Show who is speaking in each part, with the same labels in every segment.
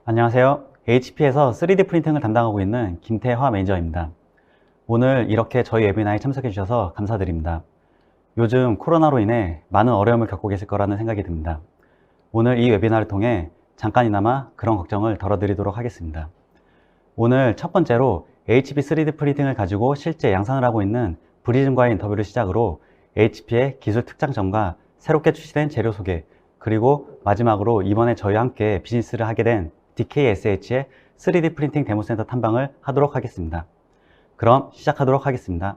Speaker 1: 안녕하세요. HP에서 3D 프린팅을 담당하고 있는 김태화 매니저입니다. 오늘 이렇게 저희 웨비나에 참석해 주셔서 감사드립니다. 요즘 코로나로 인해 많은 어려움을 겪고 계실 거라는 생각이 듭니다. 오늘 이 웨비나를 통해 잠깐이나마 그런 걱정을 덜어드리도록 하겠습니다. 오늘 첫 번째로 HP 3D 프린팅을 가지고 실제 양산을 하고 있는 브리즘과의 인터뷰를 시작으로 HP의 기술 특장점과 새롭게 출시된 재료 소개, 그리고 마지막으로 이번에 저희와 함께 비즈니스를 하게 된 DKSH의 3D 프린팅 데모센터 탐방을 하도록 하겠습니다. 그럼 시작하도록 하겠습니다.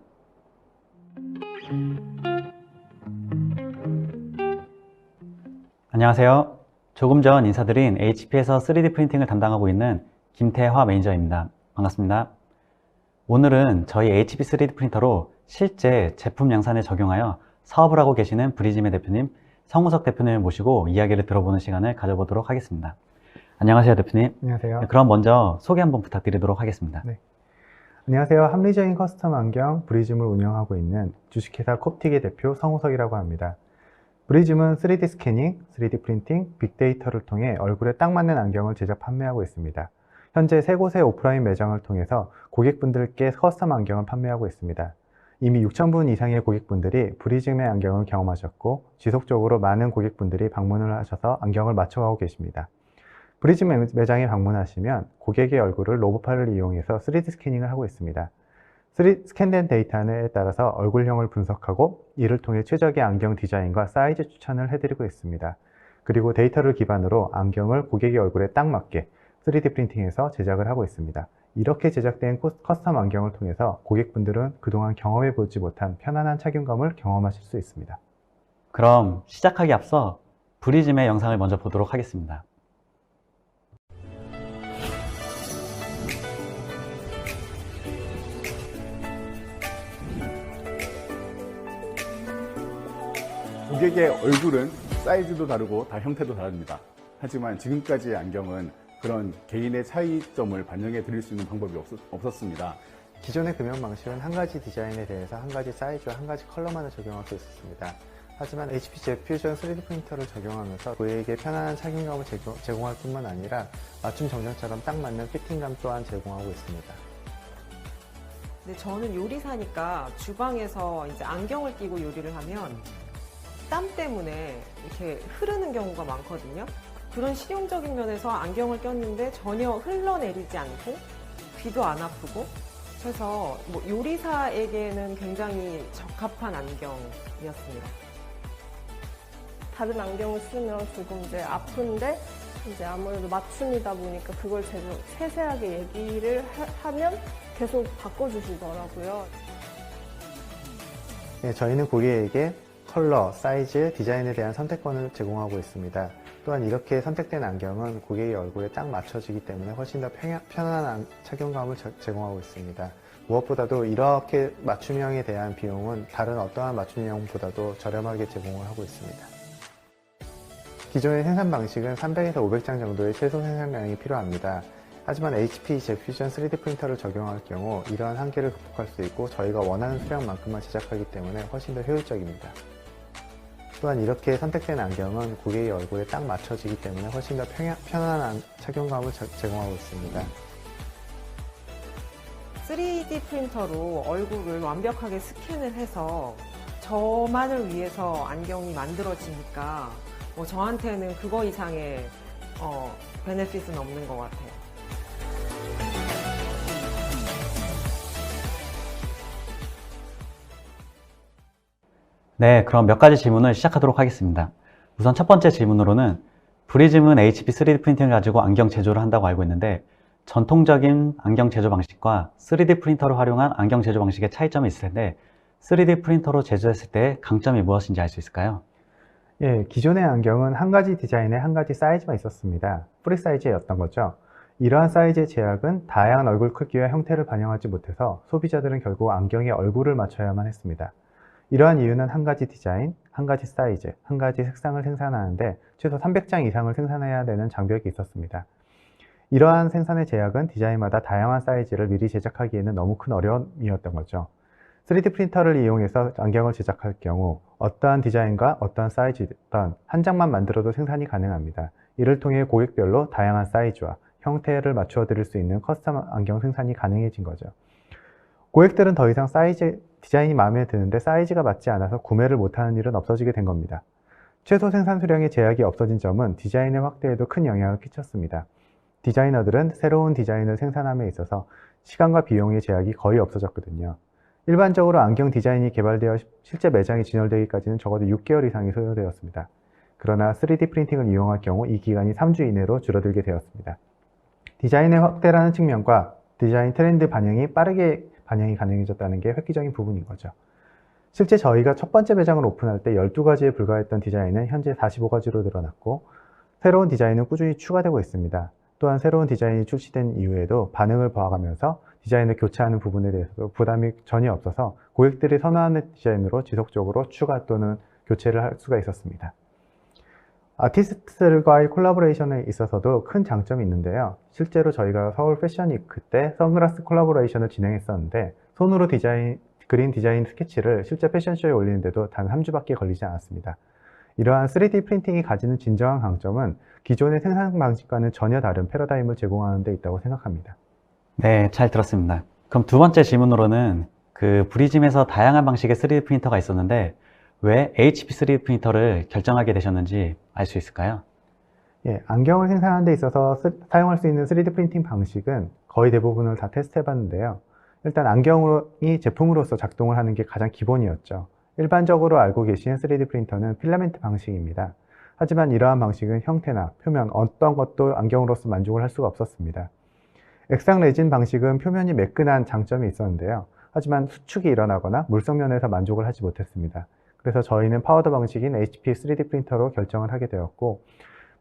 Speaker 1: 안녕하세요. 조금 전 인사드린 HP에서 3D 프린팅을 담당하고 있는 김태화 매니저입니다. 반갑습니다. 오늘은 저희 HP 3D 프린터로 실제 제품 양산에 적용하여 사업을 하고 계시는 브리즘의 대표님 성우석 대표님을 모시고 이야기를 들어보는 시간을 가져보도록 하겠습니다. 안녕하세요, 대표님.
Speaker 2: 안녕하세요.
Speaker 1: 그럼 먼저 소개 한번 부탁드리도록 하겠습니다.
Speaker 2: 네. 안녕하세요. 합리적인 커스텀 안경 브리즘을 운영하고 있는 주식회사 콥틱의 대표 성우석이라고 합니다. 브리즘은 3D 스캐닝, 3D 프린팅, 빅데이터를 통해 얼굴에 딱 맞는 안경을 제작 판매하고 있습니다. 현재 3곳의 오프라인 매장을 통해서 고객분들께 커스텀 안경을 판매하고 있습니다. 이미 6,000분 이상의 고객분들이 브리즘의 안경을 경험하셨고 지속적으로 많은 고객분들이 방문을 하셔서 안경을 맞춰가고 계십니다. 브리즘 매장에 방문하시면 고객의 얼굴을 로봇팔을 이용해서 3D 스캐닝을 하고 있습니다. 스캔된 데이터에 따라서 얼굴형을 분석하고 이를 통해 최적의 안경 디자인과 사이즈 추천을 해드리고 있습니다. 그리고 데이터를 기반으로 안경을 고객의 얼굴에 딱 맞게 3D 프린팅해서 제작을 하고 있습니다. 이렇게 제작된 커스텀 안경을 통해서 고객분들은 그동안 경험해보지 못한 편안한 착용감을 경험하실 수 있습니다.
Speaker 1: 그럼 시작하기 앞서 브리즘의 영상을 먼저 보도록 하겠습니다.
Speaker 3: 고객의 얼굴은 사이즈도 다르고 다 형태도 다릅니다. 하지만 지금까지의 안경은 그런 개인의 차이점을 반영해 드릴 수 있는 방법이 없었습니다.
Speaker 2: 기존의 금형 방식은 한 가지 디자인에 대해서 한 가지 사이즈와 한 가지 컬러만을 적용할 수 있었습니다. 하지만 HP 제퓨전 3D 프린터를 적용하면서 고객에게 편안한 착용감을 제공할 뿐만 아니라 맞춤 정장처럼 딱 맞는 피팅감 또한 제공하고 있습니다.
Speaker 4: 네, 저는 요리사니까 주방에서 이제 안경을 끼고 요리를 하면 땀 때문에 이렇게 흐르는 경우가 많거든요. 그런 실용적인 면에서 안경을 꼈는데 전혀 흘러내리지 않고 귀도 안 아프고, 그래서 뭐 요리사에게는 굉장히 적합한 안경이었습니다.
Speaker 5: 다른 안경을 쓰면 조금 이제 아픈데 이제 아무래도 맞춤이다 보니까 그걸 세세하게 얘기를 하면 계속 바꿔주시더라고요.
Speaker 2: 네, 저희는 고객에게 컬러, 사이즈, 디자인에 대한 선택권을 제공하고 있습니다. 또한 이렇게 선택된 안경은 고객의 얼굴에 딱 맞춰지기 때문에 훨씬 더 편안한 착용감을 제공하고 있습니다. 무엇보다도 이렇게 맞춤형에 대한 비용은 다른 어떠한 맞춤형보다도 저렴하게 제공을 하고 있습니다. 기존의 생산 방식은 300에서 500장 정도의 최소 생산량이 필요합니다. 하지만 HP 제퓨전 3D 프린터를 적용할 경우 이러한 한계를 극복할 수 있고 저희가 원하는 수량만큼만 제작하기 때문에 훨씬 더 효율적입니다. 또한 이렇게 선택된 안경은 고객의 얼굴에 딱 맞춰지기 때문에 훨씬 더 편안한 착용감을 제공하고 있습니다.
Speaker 4: 3D 프린터로 얼굴을 완벽하게 스캔을 해서 저만을 위해서 안경이 만들어지니까 뭐 저한테는 그거 이상의 베네핏은 없는 것 같아요.
Speaker 1: 네, 그럼 몇 가지 질문을 시작하도록 하겠습니다. 우선 첫 번째 질문으로는 브리즘은 HP 3D 프린팅을 가지고 안경 제조를 한다고 알고 있는데 전통적인 안경 제조 방식과 3D 프린터를 활용한 안경 제조 방식의 차이점이 있을 텐데 3D 프린터로 제조했을 때 강점이 무엇인지 알 수 있을까요?
Speaker 2: 예, 기존의 안경은 한 가지 디자인에 한 가지 사이즈가 있었습니다. 프리 사이즈였던 거죠. 이러한 사이즈의 제약은 다양한 얼굴 크기와 형태를 반영하지 못해서 소비자들은 결국 안경의 얼굴을 맞춰야만 했습니다. 이러한 이유는 한 가지 디자인, 한 가지 사이즈, 한 가지 색상을 생산하는데 최소 300장 이상을 생산해야 되는 장벽이 있었습니다. 이러한 생산의 제약은 디자인마다 다양한 사이즈를 미리 제작하기에는 너무 큰 어려움이었던 거죠. 3D 프린터를 이용해서 안경을 제작할 경우 어떠한 디자인과 어떠한 사이즈든 한 장만 만들어도 생산이 가능합니다. 이를 통해 고객별로 다양한 사이즈와 형태를 맞추어 드릴 수 있는 커스텀 안경 생산이 가능해진 거죠. 고객들은 더 이상 디자인이 마음에 드는데 사이즈가 맞지 않아서 구매를 못하는 일은 없어지게 된 겁니다. 최소 생산 수량의 제약이 없어진 점은 디자인의 확대에도 큰 영향을 끼쳤습니다. 디자이너들은 새로운 디자인을 생산함에 있어서 시간과 비용의 제약이 거의 없어졌거든요. 일반적으로 안경 디자인이 개발되어 실제 매장에 진열되기까지는 적어도 6개월 이상이 소요되었습니다. 그러나 3D 프린팅을 이용할 경우 이 기간이 3주 이내로 줄어들게 되었습니다. 디자인의 확대라는 측면과 디자인 트렌드 빠르게 반영이 가능해졌다는 게 획기적인 부분인 거죠. 실제 저희가 첫 번째 매장을 오픈할 때 12가지에 불과했던 디자인은 현재 45가지로 늘어났고 새로운 디자인은 꾸준히 추가되고 있습니다. 또한 새로운 디자인이 출시된 이후에도 반응을 봐가면서 디자인을 교체하는 부분에 대해서도 부담이 전혀 없어서 고객들이 선호하는 디자인으로 지속적으로 추가 또는 교체를 할 수가 있었습니다. 아티스트들과의 콜라보레이션에 있어서도 큰 장점이 있는데요. 실제로 저희가 서울 패션 위크 때 선글라스 콜라보레이션을 진행했었는데 손으로 그린 디자인 스케치를 실제 패션쇼에 올리는데도 단 3주밖에 걸리지 않았습니다. 이러한 3D 프린팅이 가지는 진정한 강점은 기존의 생산 방식과는 전혀 다른 패러다임을 제공하는 데 있다고 생각합니다.
Speaker 1: 네, 잘 들었습니다. 그럼 두 번째 질문으로는 브리즘에서 다양한 방식의 3D 프린터가 있었는데 왜 HP 3D 프린터를 결정하게 되셨는지 알 수 있을까요?
Speaker 2: 예, 안경을 생산하는 데 있어서 사용할 수 있는 3D 프린팅 방식은 거의 대부분을 다 테스트 해봤는데요. 일단 안경이 제품으로서 작동을 하는 게 가장 기본이었죠. 일반적으로 알고 계신 3D 프린터는 필라멘트 방식입니다. 하지만 이러한 방식은 형태나 표면 어떤 것도 안경으로서 만족을 할 수가 없었습니다. 액상 레진 방식은 표면이 매끈한 장점이 있었는데요. 하지만 수축이 일어나거나 물성 면에서 만족을 하지 못했습니다. 그래서 저희는 파우더 방식인 HP 3D 프린터로 결정을 하게 되었고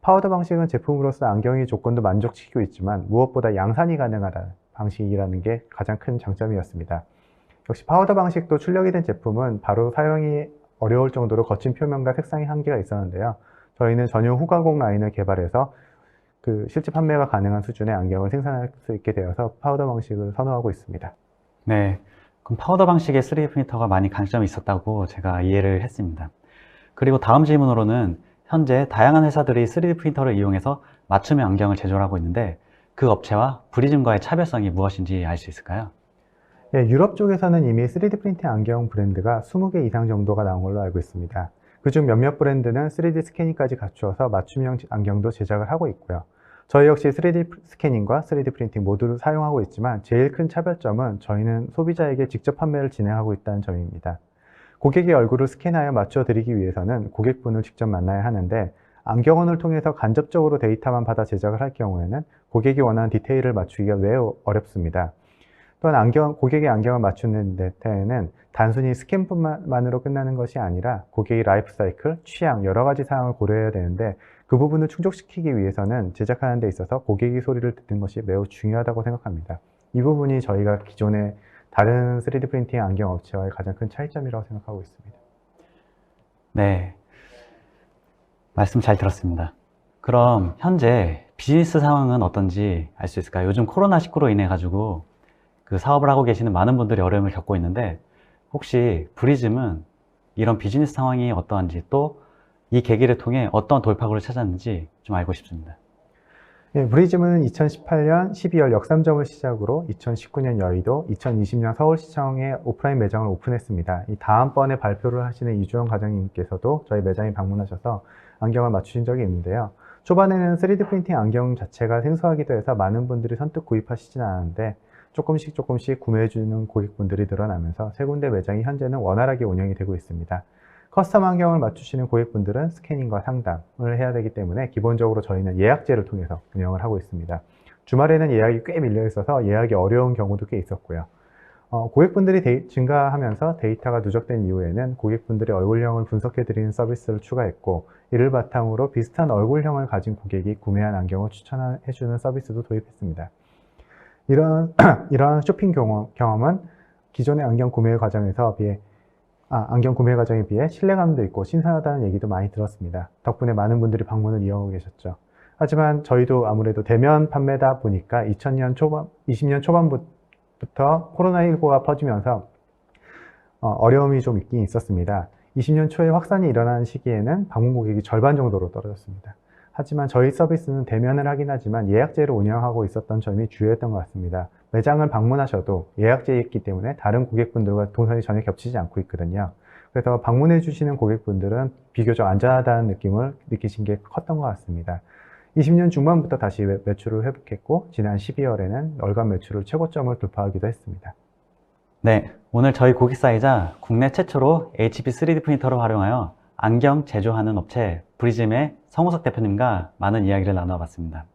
Speaker 2: 파우더 방식은 제품으로서 안경의 조건도 만족시키고 있지만 무엇보다 양산이 가능하다는 방식이라는 게 가장 큰 장점이었습니다. 역시 파우더 방식도 출력이 된 제품은 바로 사용이 어려울 정도로 거친 표면과 색상의 한계가 있었는데요. 저희는 전용 후가공 라인을 개발해서 실제 판매가 가능한 수준의 안경을 생산할 수 있게 되어서 파우더 방식을 선호하고 있습니다.
Speaker 1: 네, 그럼 파우더 방식의 3D 프린터가 많이 강점이 있었다고 제가 이해를 했습니다. 그리고 다음 질문으로는 현재 다양한 회사들이 3D 프린터를 이용해서 맞춤형 안경을 제조하고 있는데 그 업체와 브리즘과의 차별성이 무엇인지 알 수 있을까요?
Speaker 2: 예, 유럽 쪽에서는 이미 3D 프린팅 안경 브랜드가 20개 이상 정도가 나온 걸로 알고 있습니다. 그중 몇몇 브랜드는 3D 스캐닝까지 갖추어서 맞춤형 안경도 제작을 하고 있고요. 저희 역시 3D 스캐닝과 3D 프린팅 모두를 사용하고 있지만 제일 큰 차별점은 저희는 소비자에게 직접 판매를 진행하고 있다는 점입니다. 고객의 얼굴을 스캔하여 맞춰 드리기 위해서는 고객분을 직접 만나야 하는데 안경원을 통해서 간접적으로 데이터만 받아 제작을 할 경우에는 고객이 원하는 디테일을 맞추기가 매우 어렵습니다. 또한 고객의 안경을 맞추는 데에는 단순히 스캔뿐만으로 끝나는 것이 아니라 고객의 라이프 사이클, 취향, 여러 가지 사항을 고려해야 되는데 그 부분을 충족시키기 위해서는 제작하는 데 있어서 고객의 소리를 듣는 것이 매우 중요하다고 생각합니다. 이 부분이 저희가 기존의 다른 3D 프린팅 안경 업체와의 가장 큰 차이점이라고 생각하고 있습니다.
Speaker 1: 네, 말씀 잘 들었습니다. 그럼 현재 비즈니스 상황은 어떤지 알 수 있을까요? 요즘 코로나19로 인해 가지고 사업을 하고 계시는 많은 분들이 어려움을 겪고 있는데 혹시 브리즘은 이런 비즈니스 상황이 어떠한지 또 이 계기를 통해 어떤 돌파구를 찾았는지 좀 알고 싶습니다.
Speaker 2: 예, 브리즘은 2018년 12월 역삼점을 시작으로 2019년 여의도, 2020년 서울시청에 오프라인 매장을 오픈했습니다. 이 다음번에 발표를 하시는 이주영 과장님께서도 저희 매장에 방문하셔서 안경을 맞추신 적이 있는데요. 초반에는 3D 프린팅 안경 자체가 생소하기도 해서 많은 분들이 선뜻 구입하시지는 않았는데 조금씩 구매해주는 고객분들이 늘어나면서 세 군데 매장이 현재는 원활하게 운영이 되고 있습니다. 커스텀 안경을 맞추시는 고객분들은 스캐닝과 상담을 해야 되기 때문에 기본적으로 저희는 예약제를 통해서 운영을 하고 있습니다. 주말에는 예약이 꽤 밀려 있어서 예약이 어려운 경우도 꽤 있었고요. 고객분들이 증가하면서 데이터가 누적된 이후에는 고객분들의 얼굴형을 분석해 드리는 서비스를 추가했고 이를 바탕으로 비슷한 얼굴형을 가진 고객이 구매한 안경을 추천해 주는 서비스도 도입했습니다. 이러한 쇼핑 경험은 기존의 안경 구매 과정에 비해 신뢰감도 있고 신선하다는 얘기도 많이 들었습니다. 덕분에 많은 분들이 방문을 이어오고 계셨죠. 하지만 저희도 아무래도 대면 판매다 보니까 20년 초반부터 코로나19가 퍼지면서 어려움이 좀 있긴 있었습니다. 20년 초에 확산이 일어나는 시기에는 방문 고객이 절반 정도로 떨어졌습니다. 하지만 저희 서비스는 대면을 하긴 하지만 예약제로 운영하고 있었던 점이 주요했던 것 같습니다. 매장을 방문하셔도 예약제에 있기 때문에 다른 고객분들과 동선이 전혀 겹치지 않고 있거든요. 그래서 방문해 주시는 고객분들은 비교적 안전하다는 느낌을 느끼신 게 컸던 것 같습니다. 20년 중반부터 다시 매출을 회복했고 지난 12월에는 월간 매출을 최고점을 돌파하기도 했습니다.
Speaker 1: 네, 오늘 저희 고객사이자 국내 최초로 HP 3D 프린터를 활용하여 안경 제조하는 업체 브리즘의 성우석 대표님과 많은 이야기를 나눠봤습니다.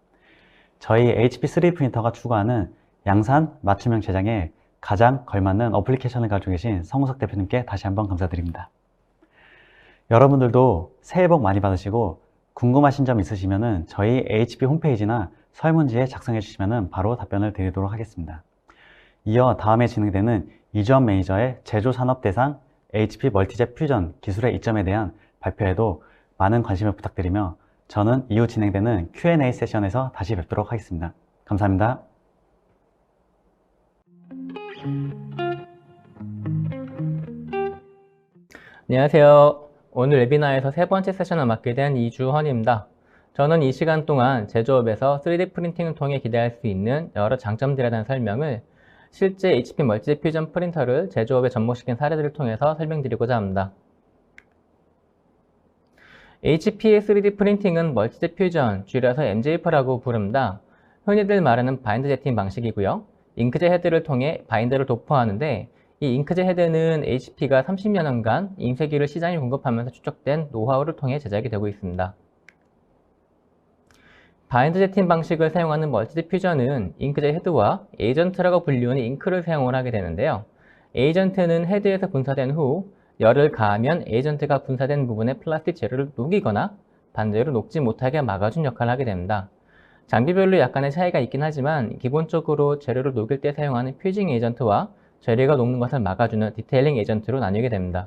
Speaker 1: 저희 HP 3D 프린터가 추구하는 양산 맞춤형 제작에 가장 걸맞는 어플리케이션을 가지고 계신 성우석 대표님께 다시 한번 감사드립니다. 여러분들도 새해 복 많이 받으시고 궁금하신 점 있으시면 저희 HP 홈페이지나 설문지에 작성해 주시면 바로 답변을 드리도록 하겠습니다. 이어 다음에 진행되는 이주원 매니저의 제조산업대상 HP 멀티젯 퓨전 기술의 이점에 대한 발표에도 많은 관심을 부탁드리며 저는 이후 진행되는 Q&A 세션에서 다시 뵙도록 하겠습니다. 감사합니다.
Speaker 6: 안녕하세요. 오늘 웨비나에서 세 번째 세션을 맡게 된 이주헌입니다. 저는 이 시간 동안 제조업에서 3D 프린팅을 통해 기대할 수 있는 여러 장점들에 대한 설명을 실제 HP 멀티젯 퓨전 프린터를 제조업에 접목시킨 사례들을 통해서 설명드리고자 합니다. HP의 3D 프린팅은 멀티젯 퓨전, 줄여서 MJF라고 부릅니다. 흔히들 말하는 바인드 제팅 방식이고요. 잉크젯 헤드를 통해 바인더를 도포하는데 이 잉크젯 헤드는 HP가 30여 년간 인쇄기를 시장에 공급하면서 축적된 노하우를 통해 제작이 되고 있습니다. 바인드 제팅 방식을 사용하는 멀티젯 퓨전은 잉크젯 헤드와 에이전트라고 불리우는 잉크를 사용을 하게 되는데요. 에이전트는 헤드에서 분사된 후 열을 가하면 에이전트가 분사된 부분에 플라스틱 재료를 녹이거나 반대로 녹지 못하게 막아준 역할을 하게 됩니다. 장비별로 약간의 차이가 있긴 하지만 기본적으로 재료를 녹일 때 사용하는 퓨징 에이전트와 재료가 녹는 것을 막아주는 디테일링 에이전트로 나뉘게 됩니다.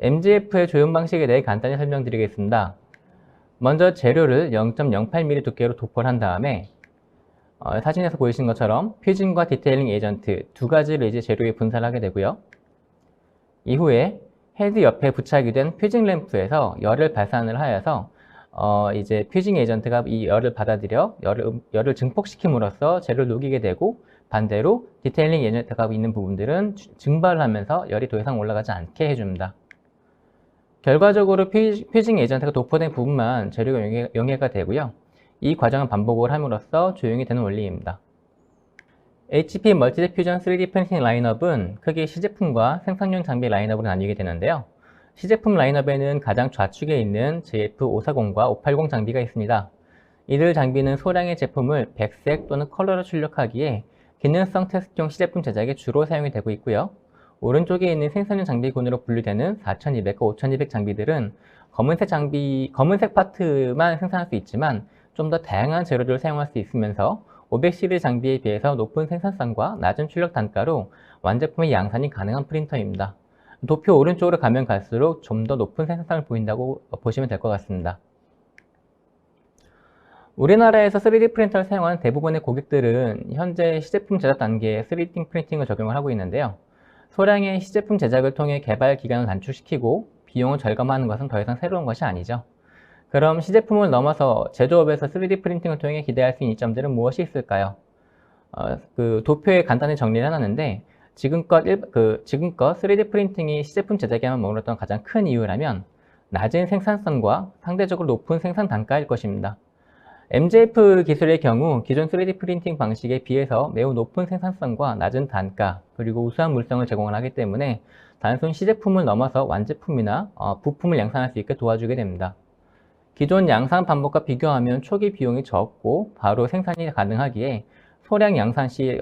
Speaker 6: MJF의 조형 방식에 대해 간단히 설명드리겠습니다. 먼저 재료를 0.08mm 두께로 도포를 한 다음에 사진에서 보이시는 것처럼 퓨징과 디테일링 에이전트 두 가지를 이제 재료에 분사를 하게 되고요. 이후에 헤드 옆에 부착이 된 퓨징 램프에서 열을 발산을 하여서 이제 퓨징 에이전트가 이 열을 받아들여 열을 증폭시킴으로써 재료를 녹이게 되고 반대로 디테일링 에이전트가 있는 부분들은 증발을 하면서 열이 더 이상 올라가지 않게 해줍니다. 결과적으로 퓨징 에이전트가 도포된 부분만 재료가 용해가 되고요. 이 과정을 반복을 함으로써 조용히 되는 원리입니다. HP 멀티젯 퓨전 3D 프린팅 라인업은 크게 시제품과 생산용 장비 라인업으로 나뉘게 되는데요. 시제품 라인업에는 가장 좌측에 있는 JF540과 580 장비가 있습니다. 이들 장비는 소량의 제품을 백색 또는 컬러로 출력하기에 기능성 테스트용 시제품 제작에 주로 사용이 되고 있고요. 오른쪽에 있는 생산용 장비군으로 분류되는 4200과 5200 장비들은 검은색 파트만 생산할 수 있지만 좀 더 다양한 재료들을 사용할 수 있으면서 500 시리즈 장비에 비해서 높은 생산성과 낮은 출력 단가로 완제품의 양산이 가능한 프린터입니다. 도표 오른쪽으로 가면 갈수록 좀 더 높은 생산성을 보인다고 보시면 될 것 같습니다. 우리나라에서 3D 프린터를 사용하는 대부분의 고객들은 현재 시제품 제작 단계에 3D 프린팅을 적용을 하고 있는데요. 소량의 시제품 제작을 통해 개발 기간을 단축시키고 비용을 절감하는 것은 더 이상 새로운 것이 아니죠. 그럼 시제품을 넘어서 제조업에서 3D 프린팅을 통해 기대할 수 있는 이점들은 무엇이 있을까요? 도표에 간단히 정리를 해놨는데 지금껏 3D 프린팅이 시제품 제작에만 머물렀던 가장 큰 이유라면 낮은 생산성과 상대적으로 높은 생산 단가일 것입니다. MJF 기술의 경우 기존 3D 프린팅 방식에 비해서 매우 높은 생산성과 낮은 단가 그리고 우수한 물성을 제공을 하기 때문에 단순 시제품을 넘어서 완제품이나 부품을 양산할 수 있게 도와주게 됩니다. 기존 양산 방법과 비교하면 초기 비용이 적고 바로 생산이 가능하기에 소량 양산 시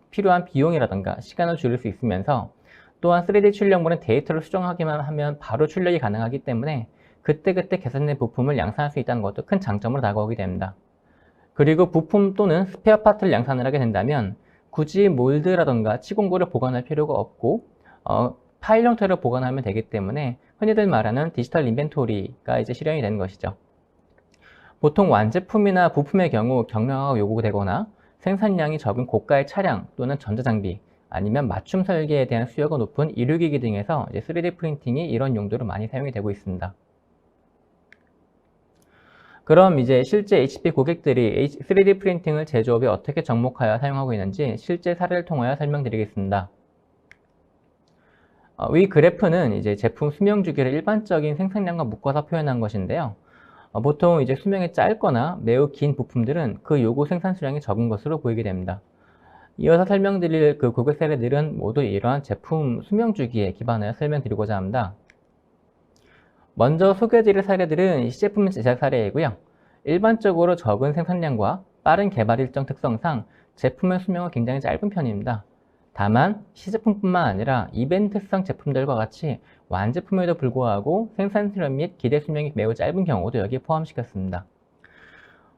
Speaker 6: 필요한 비용이라든가 시간을 줄일 수 있으면서 또한 3D 출력물은 데이터를 수정하기만 하면 바로 출력이 가능하기 때문에 그때그때 개선된 부품을 양산할 수 있다는 것도 큰 장점으로 다가오게 됩니다. 그리고 부품 또는 스페어 파트를 양산을 하게 된다면 굳이 몰드라든가 치공구를 보관할 필요가 없고 파일 형태로 보관하면 되기 때문에 흔히들 말하는 디지털 인벤토리가 이제 실현이 되는 것이죠. 보통 완제품이나 부품의 경우 경량화가 요구되거나 생산량이 적은 고가의 차량 또는 전자장비 아니면 맞춤 설계에 대한 수요가 높은 의료기기 등에서 이제 3D 프린팅이 이런 용도로 많이 사용이 되고 있습니다. 그럼 이제 실제 HP 고객들이 3D 프린팅을 제조업에 어떻게 접목하여 사용하고 있는지 실제 사례를 통하여 설명드리겠습니다. 위 그래프는 이제 제품 수명 주기를 일반적인 생산량과 묶어서 표현한 것인데요. 보통 이제 수명이 짧거나 매우 긴 부품들은 그 요구 생산 수량이 적은 것으로 보이게 됩니다. 이어서 설명드릴 그 고객 사례들은 모두 이러한 제품 수명 주기에 기반하여 설명드리고자 합니다. 먼저 소개해드릴 사례들은 시제품 제작 사례이고요. 일반적으로 적은 생산량과 빠른 개발 일정 특성상 제품의 수명은 굉장히 짧은 편입니다. 다만 시제품뿐만 아니라 이벤트성 제품들과 같이 완제품에도 불구하고 생산 수명 및 기대 수명이 매우 짧은 경우도 여기에 포함시켰습니다.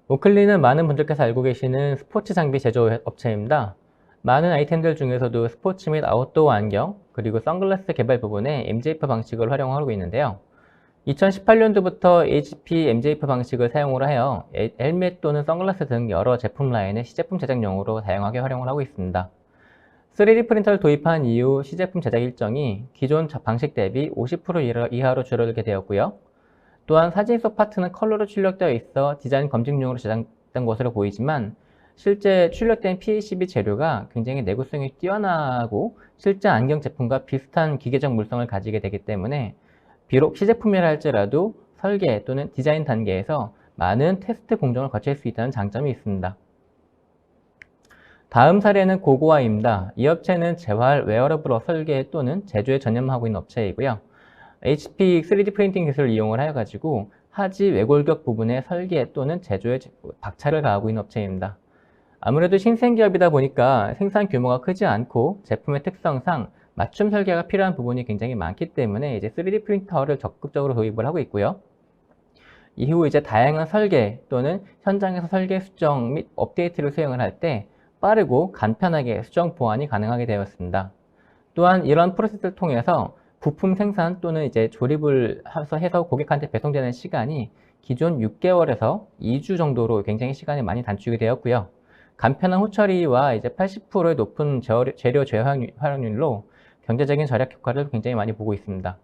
Speaker 6: 오클리는 많은 분들께서 알고 계시는 스포츠 장비 제조 업체입니다. 많은 아이템들 중에서도 스포츠 및 아웃도어 안경, 그리고 선글라스 개발 부분에 MJF 방식을 활용하고 있는데요. 2018년도부터 HP MJF 방식을 사용을 하여 헬멧 또는 선글라스 등 여러 제품 라인의 시제품 제작용으로 다양하게 활용을 하고 있습니다. 3D 프린터를 도입한 이후 시제품 제작 일정이 기존 방식 대비 50% 이하로 줄어들게 되었고요. 또한 사진 속 파트는 컬러로 출력되어 있어 디자인 검증용으로 제작된 것으로 보이지만 실제 출력된 PCB 재료가 굉장히 내구성이 뛰어나고 실제 안경 제품과 비슷한 기계적 물성을 가지게 되기 때문에 비록 시제품이라 할지라도 설계 또는 디자인 단계에서 많은 테스트 공정을 거칠 수 있다는 장점이 있습니다. 다음 사례는 고고아입니다. 이 업체는 재활 웨어러블 설계 또는 제조에 전념하고 있는 업체이고요. HP 3D 프린팅 기술을 이용을 하여 가지고 하지 외골격 부분의 설계 또는 제조에 박차를 가하고 있는 업체입니다. 아무래도 신생기업이다 보니까 생산 규모가 크지 않고 제품의 특성상 맞춤 설계가 필요한 부분이 굉장히 많기 때문에 이제 3D 프린터를 적극적으로 도입을 하고 있고요. 이후 이제 다양한 설계 또는 현장에서 설계 수정 및 업데이트를 수행을 할 때 빠르고 간편하게 수정 보완이 가능하게 되었습니다. 또한 이런 프로세스를 통해서 부품 생산 또는 이제 조립을 해서 고객한테 배송되는 시간이 기존 6개월에서 2주 정도로 굉장히 시간이 많이 단축이 되었고요. 간편한 후처리와 이제 80%의 높은 재료 재활용률로 경제적인 절약 효과를 굉장히 많이 보고 있습니다.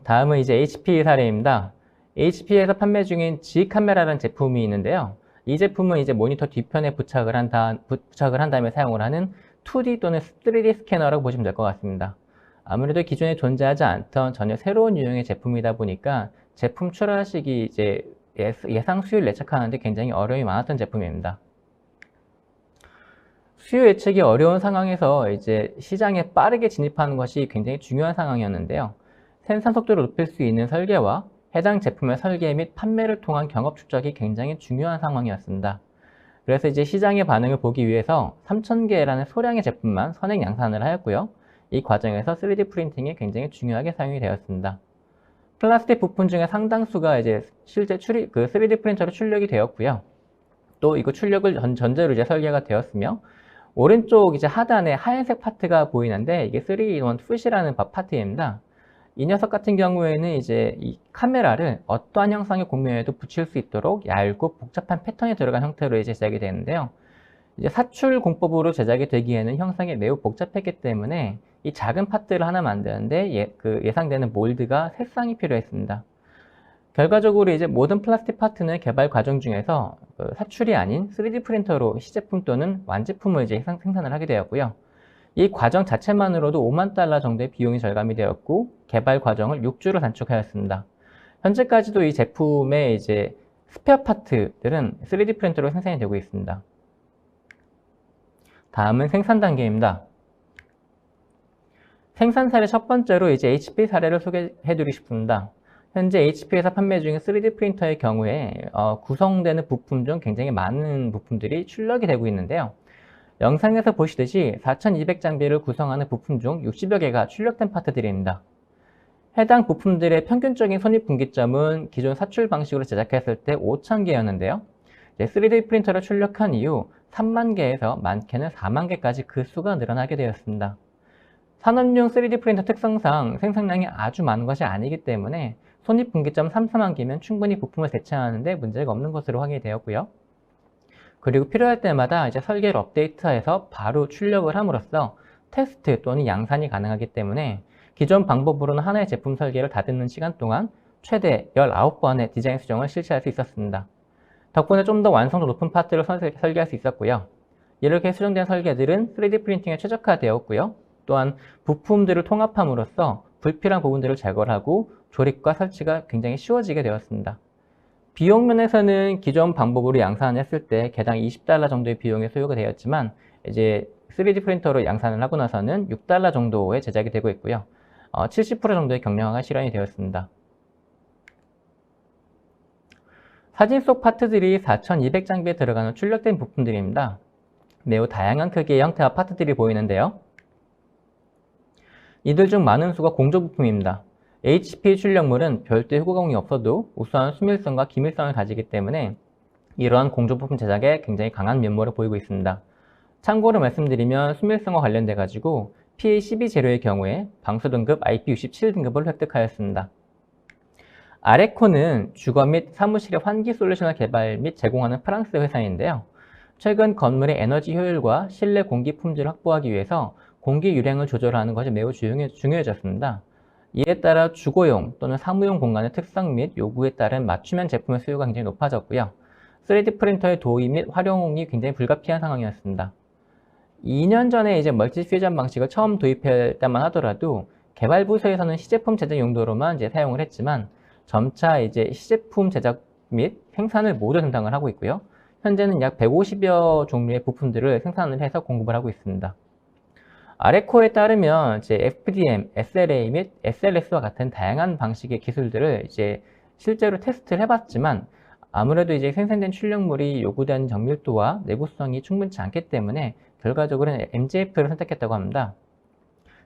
Speaker 6: 다음은 이제 HP 사례입니다. HP에서 판매 중인 G 카메라라는 제품이 있는데요. 이 제품은 이제 모니터 뒤편에 부착을 한 다음에 사용을 하는 2D 또는 3D 스캐너라고 보시면 될 것 같습니다. 아무래도 기존에 존재하지 않던 전혀 새로운 유형의 제품이다 보니까 제품 출하 시기 이제 예상 수요를 예측하는데 굉장히 어려움이 많았던 제품입니다. 수요 예측이 어려운 상황에서 이제 시장에 빠르게 진입하는 것이 굉장히 중요한 상황이었는데요. 생산 속도를 높일 수 있는 설계와 해당 제품의 설계 및 판매를 통한 경업 추적이 굉장히 중요한 상황이었습니다. 그래서 이제 시장의 반응을 보기 위해서 3000개라는 소량의 제품만 선행 양산을 하였고요. 이 과정에서 3D 프린팅이 굉장히 중요하게 사용이 되었습니다. 플라스틱 부품 중에 상당수가 이제 실제 3D 프린터로 출력이 되었고요. 또 이거 출력을 전제로 이제 설계가 되었으며 오른쪽 이제 하단에 하얀색 파트가 보이는데 이게 3-in-1 풋이라는 파트입니다. 이 녀석 같은 경우에는 이제 이 카메라를 어떠한 형상의 공면에도 붙일 수 있도록 얇고 복잡한 패턴이 들어간 형태로 이제 제작이 되는데요. 이제 사출 공법으로 제작이 되기에는 형상이 매우 복잡했기 때문에 이 작은 파트를 하나 만드는데 예상되는 몰드가 3쌍이 필요했습니다. 결과적으로 이제 모든 플라스틱 파트는 개발 과정 중에서 사출이 아닌 3D 프린터로 시제품 또는 완제품을 이제 생산을 하게 되었고요. 이 과정 자체만으로도 $50,000 정도의 비용이 절감이 되었고 개발 과정을 6주로 단축하였습니다. 현재까지도 이 제품의 이제 스페어 파트들은 3D 프린터로 생산이 되고 있습니다. 다음은 생산 단계입니다. 생산 사례 첫 번째로 이제 HP 사례를 소개해드리고 싶습니다. 현재 HP에서 판매 중인 3D 프린터의 경우에 구성되는 부품 중 굉장히 많은 부품들이 출력이 되고 있는데요. 영상에서 보시듯이 4200장비를 구성하는 부품 중 60여 개가 출력된 파트들입니다. 해당 부품들의 평균적인 손익분기점은 기존 사출 방식으로 제작했을 때 5000개였는데요. 3D 프린터를 출력한 이후 3만 개에서 많게는 4만 개까지 그 수가 늘어나게 되었습니다. 산업용 3D 프린터 특성상 생산량이 아주 많은 것이 아니기 때문에 손익분기점 3, 4만 개면 충분히 부품을 대체하는 데 문제가 없는 것으로 확인이 되었고요. 그리고 필요할 때마다 이제 설계를 업데이트해서 바로 출력을 함으로써 테스트 또는 양산이 가능하기 때문에 기존 방법으로는 하나의 제품 설계를 다듬는 시간 동안 최대 19번의 디자인 수정을 실시할 수 있었습니다. 덕분에 좀 더 완성도 높은 파트를 설계할 수 있었고요. 이렇게 수정된 설계들은 3D 프린팅에 최적화되었고요. 또한 부품들을 통합함으로써 불필요한 부분들을 제거를 하고 조립과 설치가 굉장히 쉬워지게 되었습니다. 비용 면에서는 기존 방법으로 양산을 했을 때 개당 $20 정도의 비용이 소요가 되었지만 이제 3D 프린터로 양산을 하고 나서는 $6 정도의 제작이 되고 있고요. 70% 정도의 경량화가 실현이 되었습니다. 사진 속 파트들이 4200장비에 들어가는 출력된 부품들입니다. 매우 다양한 크기의 형태와 파트들이 보이는데요. 이들 중 많은 수가 공조 부품입니다. HP 출력물은 별도의 후가공이 없어도 우수한 수밀성과 기밀성을 가지기 때문에 이러한 공조 부품 제작에 굉장히 강한 면모를 보이고 있습니다. 참고로 말씀드리면 수밀성과 관련돼 가지고 PA12 재료의 경우에 방수 등급 IP67 등급을 획득하였습니다. 아레코는 주거 및 사무실의 환기 솔루션을 개발 및 제공하는 프랑스 회사인데요. 최근 건물의 에너지 효율과 실내 공기 품질을 확보하기 위해서 공기 유량을 조절하는 것이 매우 중요해졌습니다. 이에 따라 주거용 또는 사무용 공간의 특성 및 요구에 따른 맞춤형 제품의 수요가 굉장히 높아졌고요. 3D 프린터의 도입 및 활용이 굉장히 불가피한 상황이었습니다. 2년 전에 이제 멀티 퓨전 방식을 처음 도입할 때만 하더라도 개발 부서에서는 시제품 제작 용도로만 이제 사용을 했지만 점차 이제 시제품 제작 및 생산을 모두 담당을 하고 있고요. 현재는 약 150여 종류의 부품들을 생산을 해서 공급을 하고 있습니다. 아레코에 따르면 이제 FDM, SLA 및 SLS와 같은 다양한 방식의 기술들을 이제 실제로 테스트를 해봤지만 아무래도 이제 생산된 출력물이 요구되는 정밀도와 내구성이 충분치 않기 때문에 결과적으로는 MJF를 선택했다고 합니다.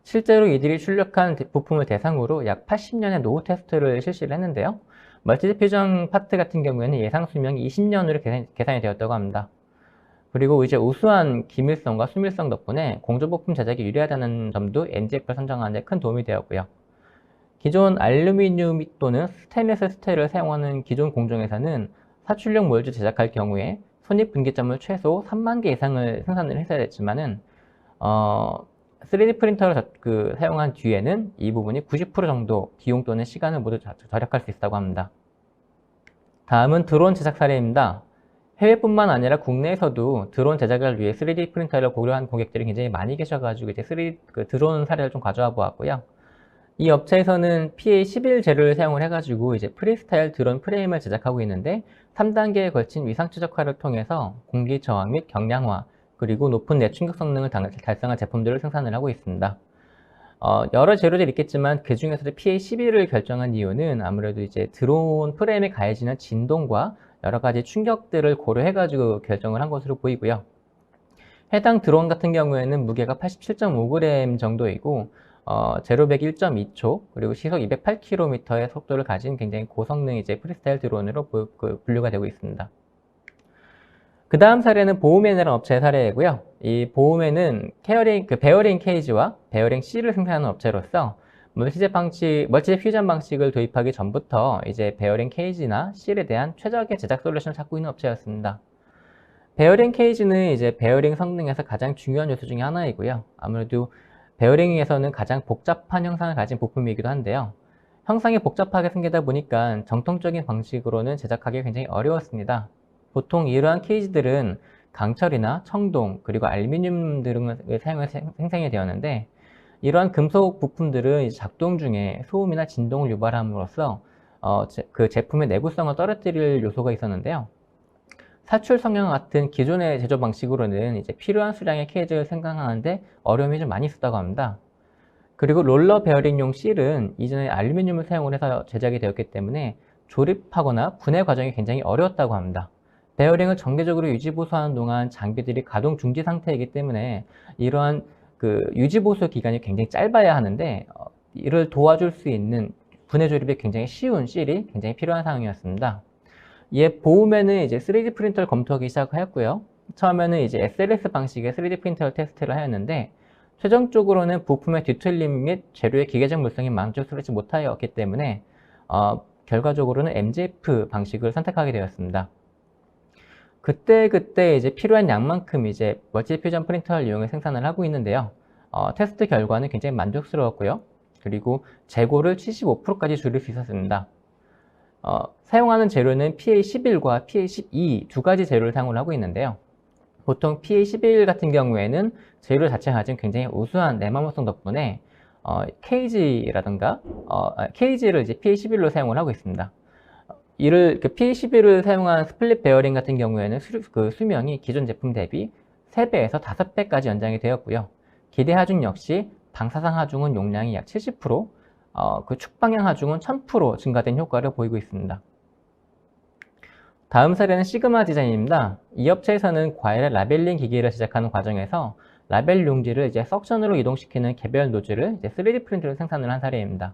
Speaker 6: 실제로 이들이 출력한 부품을 대상으로 약 80년의 노후 테스트를 실시를 했는데요. 멀티 퓨전 파트 같은 경우에는 예상 수명이 20년으로 계산이 되었다고 합니다. 그리고 이제 우수한 기밀성과 수밀성 덕분에 공조 부품 제작이 유리하다는 점도 MJF를 선정하는 데 큰 도움이 되었고요. 기존 알루미늄 또는 스테인리스 스틸을 사용하는 기존 공정에서는 사출력 몰드 제작할 경우에 손익분기점을 최소 3만 개 이상을 생산을 했어야 됐지만은 3D 프린터를 사용한 뒤에는 이 부분이 90% 정도 비용 또는 시간을 모두 절약할 수 있다고 합니다. 다음은 드론 제작 사례입니다. 해외뿐만 아니라 국내에서도 드론 제작을 위해 3D 프린터를 고려한 고객들이 굉장히 많이 계셔가지고 이제 드론 사례를 좀 가져와 보았고요. 이 업체에서는 PA11 재료를 사용을 해가지고 이제 프리스타일 드론 프레임을 제작하고 있는데 3단계에 걸친 위상 최적화를 통해서 공기 저항 및 경량화 그리고 높은 내충격 성능을 달성한 제품들을 생산을 하고 있습니다. 여러 재료들이 있겠지만 그 중에서도 PA11을 결정한 이유는 아무래도 이제 드론 프레임에 가해지는 진동과 여러 가지 충격들을 고려해가지고 결정을 한 것으로 보이고요. 해당 드론 같은 경우에는 무게가 87.5g 정도이고 제로백 1.2초 그리고 시속 208km의 속도를 가진 굉장히 고성능 이제 프리스타일 드론으로 분류가 되고 있습니다. 그 다음 사례는 보우맨이라는 업체의 사례이고요. 이 보우맨은 베어링 케이지와 베어링 C를 생산하는 업체로서 멀티젯 퓨전 방식을 도입하기 전부터 이제 베어링 케이지나 C에 대한 최적의 제작 솔루션을 찾고 있는 업체였습니다. 베어링 케이지는 이제 베어링 성능에서 가장 중요한 요소 중에 하나이고요. 아무래도 베어링에서는 가장 복잡한 형상을 가진 부품이기도 한데요. 형상이 복잡하게 생기다 보니까 정통적인 방식으로는 제작하기 굉장히 어려웠습니다. 보통 이러한 케이지들은 강철이나 청동 그리고 알루미늄 등을 사용해서 생산이 되었는데 이러한 금속 부품들은 작동 중에 소음이나 진동을 유발함으로써 그 제품의 내구성을 떨어뜨릴 요소가 있었는데요. 사출 성형 같은 기존의 제조 방식으로는 이제 필요한 수량의 케이지를 생산하는데 어려움이 좀 많이 있었다고 합니다. 그리고 롤러 베어링용 실은 이전에 알루미늄을 사용을 해서 제작이 되었기 때문에 조립하거나 분해 과정이 굉장히 어려웠다고 합니다. 베어링을 정기적으로 유지보수하는 동안 장비들이 가동 중지 상태이기 때문에 이러한 유지보수 기간이 굉장히 짧아야 하는데 이를 도와줄 수 있는 분해 조립이 굉장히 쉬운 실이 굉장히 필요한 상황이었습니다. 이에 보우맨은 이제 3D 프린터를 검토하기 시작하였고요. 처음에는 이제 SLS 방식의 3D 프린터 테스트를 하였는데 최종적으로는 부품의 뒤틀림 및 재료의 기계적 물성이 만족스럽지 못하였기 때문에 결과적으로는 MJF 방식을 선택하게 되었습니다. 그때 이제 필요한 양만큼 이제 멀티 퓨전 프린터를 이용해 생산을 하고 있는데요. 테스트 결과는 굉장히 만족스러웠고요. 그리고 재고를 75%까지 줄일 수 있었습니다. 사용하는 재료는 PA11과 PA12 두 가지 재료를 사용을 하고 있는데요. 보통 PA11 같은 경우에는 재료 자체가 가진 굉장히 우수한 내마모성 덕분에 케이지를 이제 PA11로 사용을 하고 있습니다. PA11을 사용한 스플릿 베어링 같은 경우에는 수명이 기존 제품 대비 3배에서 5배까지 연장이 되었고요. 기대 하중 역시 방사상 하중은 용량이 약 70%, 축방향 하중은 1000% 증가된 효과를 보이고 있습니다. 다음 사례는 시그마 디자인입니다. 이 업체에서는 과일의 라벨링 기기를 제작하는 과정에서 라벨 용지를 이제 석션으로 이동시키는 개별 노즐을 이제 3D 프린트로 생산을 한 사례입니다.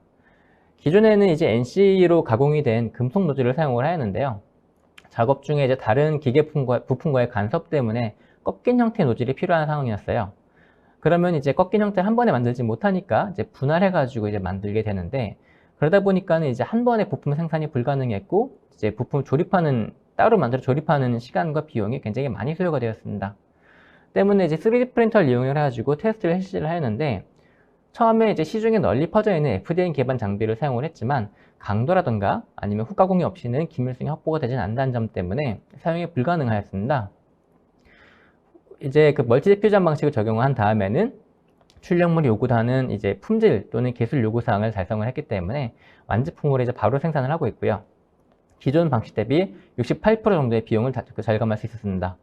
Speaker 6: 기존에는 이제 NC로 가공이 된 금속 노즐을 사용을 하였는데요. 작업 중에 이제 다른 기계 부품과의 간섭 때문에 꺾인 형태의 노즐이 필요한 상황이었어요. 그러면 이제 꺾인 형태를 한 번에 만들지 못하니까 이제 분할해가지고 이제 만들게 되는데, 그러다 보니까는 이제 한 번에 부품 생산이 불가능했고, 이제 부품 따로 만들어 조립하는 시간과 비용이 굉장히 많이 소요가 되었습니다. 때문에 이제 3D 프린터를 이용해가지고 테스트를 실시를 하였는데, 처음에 이제 시중에 널리 퍼져 있는 FDM 기반 장비를 사용을 했지만 강도라던가 아니면 후가공이 없이는 기밀성이 확보가 되지 않는다는 점 때문에 사용이 불가능하였습니다. 이제 그 멀티 디퓨전 방식을 적용한 다음에는 출력물이 요구하는 이제 품질 또는 기술 요구사항을 달성을 했기 때문에 완제품으로 이제 바로 생산을 하고 있고요. 기존 방식 대비 68% 정도의 비용을 절감할 수 있었습니다.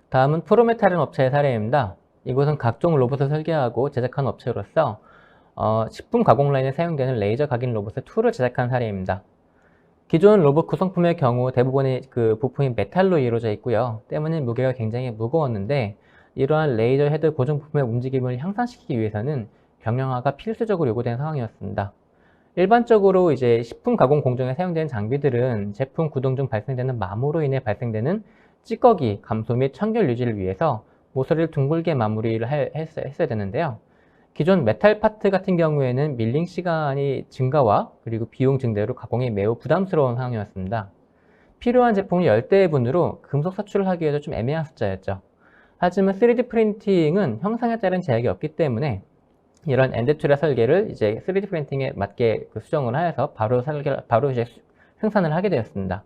Speaker 6: 다음은 프로메탈이라는 업체의 사례입니다. 이곳은 각종 로봇을 설계하고 제작한 업체로서 식품 가공 라인에 사용되는 레이저 각인 로봇의 툴을 제작한 사례입니다. 기존 로봇 구성품의 경우 대부분의 그 부품이 메탈로 이루어져 있고요. 때문에 무게가 굉장히 무거웠는데, 이러한 레이저 헤드 고정 부품의 움직임을 향상시키기 위해서는 경량화가 필수적으로 요구된 상황이었습니다. 일반적으로 이제 식품 가공 공정에 사용되는 장비들은 제품 구동 중 발생되는 마모로 인해 발생되는 찌꺼기 감소 및 청결 유지를 위해서 모서리를 둥글게 마무리를 했어야 되는데요. 기존 메탈 파트 같은 경우에는 밀링 시간이 증가와 그리고 비용 증대로 가공이 매우 부담스러운 상황이었습니다. 필요한 제품을 열대분으로 금속 사출을 하기에도 좀 애매한 숫자였죠. 하지만 3D 프린팅은 형상에 따른 제약이 없기 때문에 이런 엔드툴의 설계를 이제 3D 프린팅에 맞게 수정을 하여서 바로 이제 생산을 하게 되었습니다.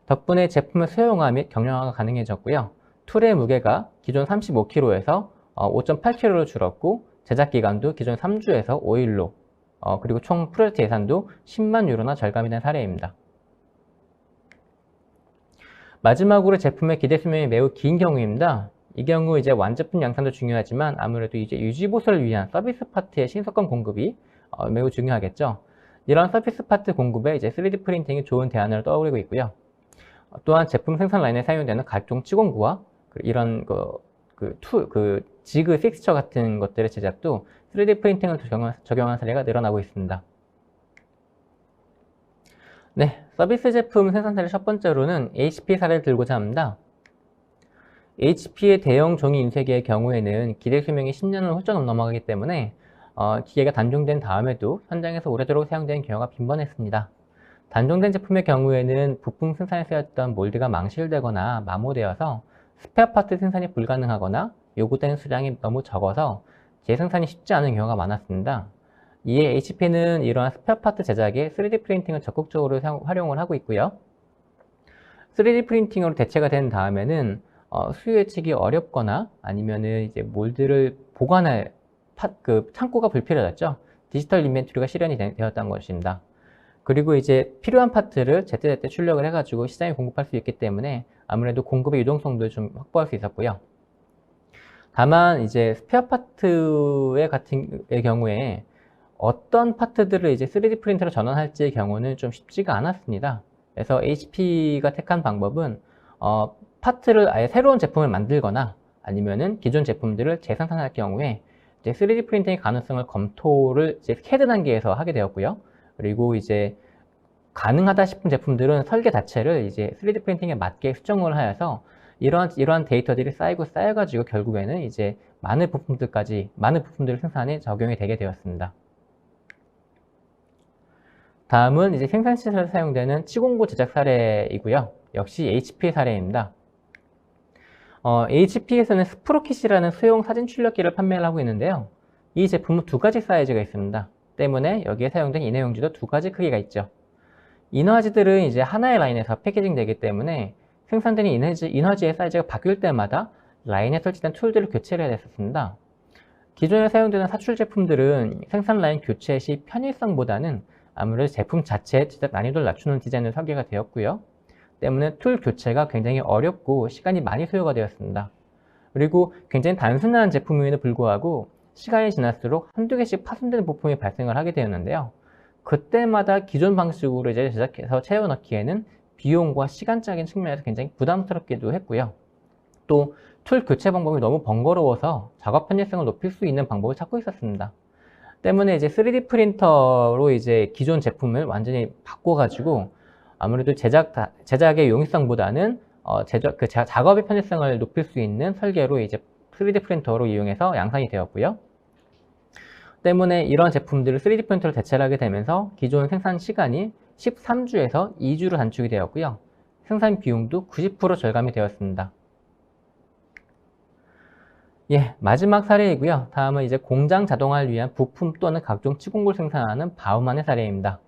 Speaker 6: 덕분에 제품의 소형화 및 경량화가 가능해졌고요. 툴의 무게가 기존 35kg에서 5.8kg로 줄었고, 제작 기간도 기존 3주에서 5일로, 그리고 총 프로젝트 예산도 10만 유로나 절감이 된 사례입니다. 마지막으로 제품의 기대 수명이 매우 긴 경우입니다. 이 경우 이제 완제품 양산도 중요하지만 아무래도 이제 유지 보수를 위한 서비스 파트의 신속한 공급이 매우 중요하겠죠. 이런 서비스 파트 공급에 이제 3D 프린팅이 좋은 대안을 떠올리고 있고요. 또한 제품 생산 라인에 사용되는 각종 치공구와 이런 지그 픽스처 같은 것들의 제작도 3D 프린팅을 적용한 사례가 늘어나고 있습니다. 네, 서비스 제품 생산 사례 첫 번째로는 HP 사례를 들고자 합니다. HP의 대형 종이 인쇄기의 경우에는 기대 수명이 10년을 훌쩍 넘어가기 때문에 기계가 단종된 다음에도 현장에서 오래도록 사용되는 경우가 빈번했습니다. 단종된 제품의 경우에는 부품 생산에 쓰였던 몰드가 망실되거나 마모되어서 스페어 파트 생산이 불가능하거나 요구되는 수량이 너무 적어서 재생산이 쉽지 않은 경우가 많았습니다. 이에 HP는 이러한 스페어 파트 제작에 3D 프린팅을 적극적으로 활용을 하고 있고요. 3D 프린팅으로 대체가 된 다음에는 수요 예측이 어렵거나 아니면은 이제 몰드를 보관할 창고가 불필요했죠. 디지털 인벤토리가 실현이 되었던 것입니다. 그리고 이제 필요한 파트를 제때제때 출력을 해가지고 시장에 공급할 수 있기 때문에 아무래도 공급의 유동성도 좀 확보할 수 있었고요. 다만 이제 스페어 파트의 경우에 어떤 파트들을 이제 3D 프린터로 전환할지의 경우는 좀 쉽지가 않았습니다. 그래서 HP가 택한 방법은 파트를 아예 새로운 제품을 만들거나 아니면은 기존 제품들을 재생산할 경우에 이제 3D 프린팅의 가능성을 검토를 이제 CAD 단계에서 하게 되었고요. 그리고 이제 가능하다 싶은 제품들은 설계 자체를 이제 3D 프린팅에 맞게 수정을 하여서 이러한 데이터들이 쌓여가지고 결국에는 이제 많은 부품들 생산에 적용이 되게 되었습니다. 다음은 이제 생산 시설에 사용되는 치공구 제작 사례이고요. 역시 HP의 사례입니다. HP에서는 스프로킷이라는 소형 사진 출력기를 판매를 하고 있는데요. 이 제품은 두 가지 사이즈가 있습니다. 때문에 여기에 사용된 인쇄용지도 두 가지 크기가 있죠. 인화지들은 이제 하나의 라인에서 패키징 되기 때문에 생산되는 인화지의 사이즈가 바뀔 때마다 라인에 설치된 툴들을 교체를 해야 됐었습니다. 기존에 사용되는 사출 제품들은 생산 라인 교체 시 편의성보다는 아무래도 제품 자체의 제작 난이도를 낮추는 디자인으로 설계가 되었고요. 때문에 툴 교체가 굉장히 어렵고 시간이 많이 소요가 되었습니다. 그리고 굉장히 단순한 제품임에도 불구하고 시간이 지날수록 한두 개씩 파손되는 부품이 발생을 하게 되었는데요. 그때마다 기존 방식으로 이제 제작해서 채워넣기에는 비용과 시간적인 측면에서 굉장히 부담스럽기도 했고요. 또 툴 교체 방법이 너무 번거로워서 작업 편의성을 높일 수 있는 방법을 찾고 있었습니다. 때문에 이제 3D 프린터로 이제 기존 제품을 완전히 바꿔가지고 아무래도 제작의 용이성보다는 작업의 편의성을 높일 수 있는 설계로 이제 3D 프린터로 이용해서 양산이 되었고요. 때문에 이런 제품들을 3D 프린터로 대체를 하게 되면서 기존 생산 시간이 13주에서 2주로 단축이 되었고요. 생산 비용도 90% 절감이 되었습니다. 예, 마지막 사례이고요. 다음은 이제 공장 자동화를 위한 부품 또는 각종 치공구를 생산하는 바우만의 사례입니다.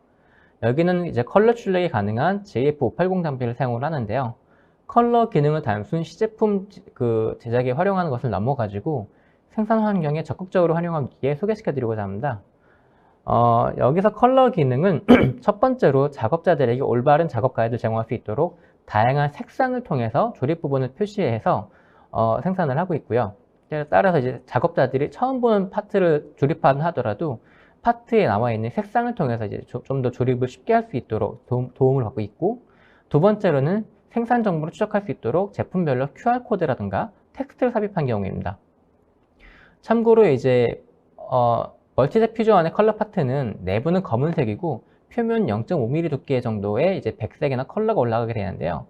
Speaker 6: 여기는 이제 컬러 출력이 가능한 JF580 장비를 사용을 하는데요. 컬러 기능을 단순 시제품 제작에 활용하는 것을 넘어가지고 생산 환경에 적극적으로 활용하기 위해 소개시켜 드리고자 합니다. 여기서 컬러 기능은 첫 번째로 작업자들에게 올바른 작업 가이드를 제공할 수 있도록 다양한 색상을 통해서 조립 부분을 표시해서 생산을 하고 있고요. 따라서 이제 작업자들이 처음 보는 파트를 조립하든 하더라도 파트에 나와 있는 색상을 통해서 이제 좀 더 조립을 쉽게 할 수 있도록 도움을 받고 있고, 두 번째로는 생산 정보를 추적할 수 있도록 제품별로 QR코드라든가 텍스트를 삽입한 경우입니다. 참고로 이제 멀티젯 퓨전의 컬러 파트는 내부는 검은색이고 표면 0.5mm 두께 정도의 이제 백색이나 컬러가 올라가게 되는데요.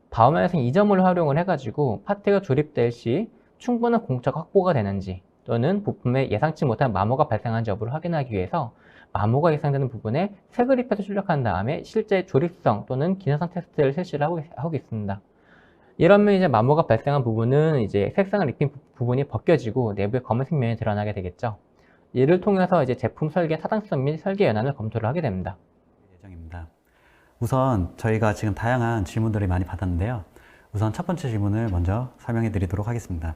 Speaker 6: 바우만에서는 이 점을 활용을 해가지고 파트가 조립될 시 충분한 공적 확보가 되는지 또는 부품에 예상치 못한 마모가 발생하는지 여부를 확인하기 위해서 마모가 예상되는 부분에 색을 입혀서 출력한 다음에 실제 조립성 또는 기능성 테스트를 실시를 하고 있습니다. 이러면 이제 마모가 발생한 부분은 이제 색상을 입힌 부분이 벗겨지고 내부의 검은색 면이 드러나게 되겠죠. 이를 통해서 이제 제품 설계 타당성 및 설계 연한을 검토를 하게 됩니다.
Speaker 1: 예정입니다. 우선 저희가 지금 다양한 질문들을 많이 받았는데요. 우선 첫 번째 질문을 먼저 설명해 드리도록 하겠습니다.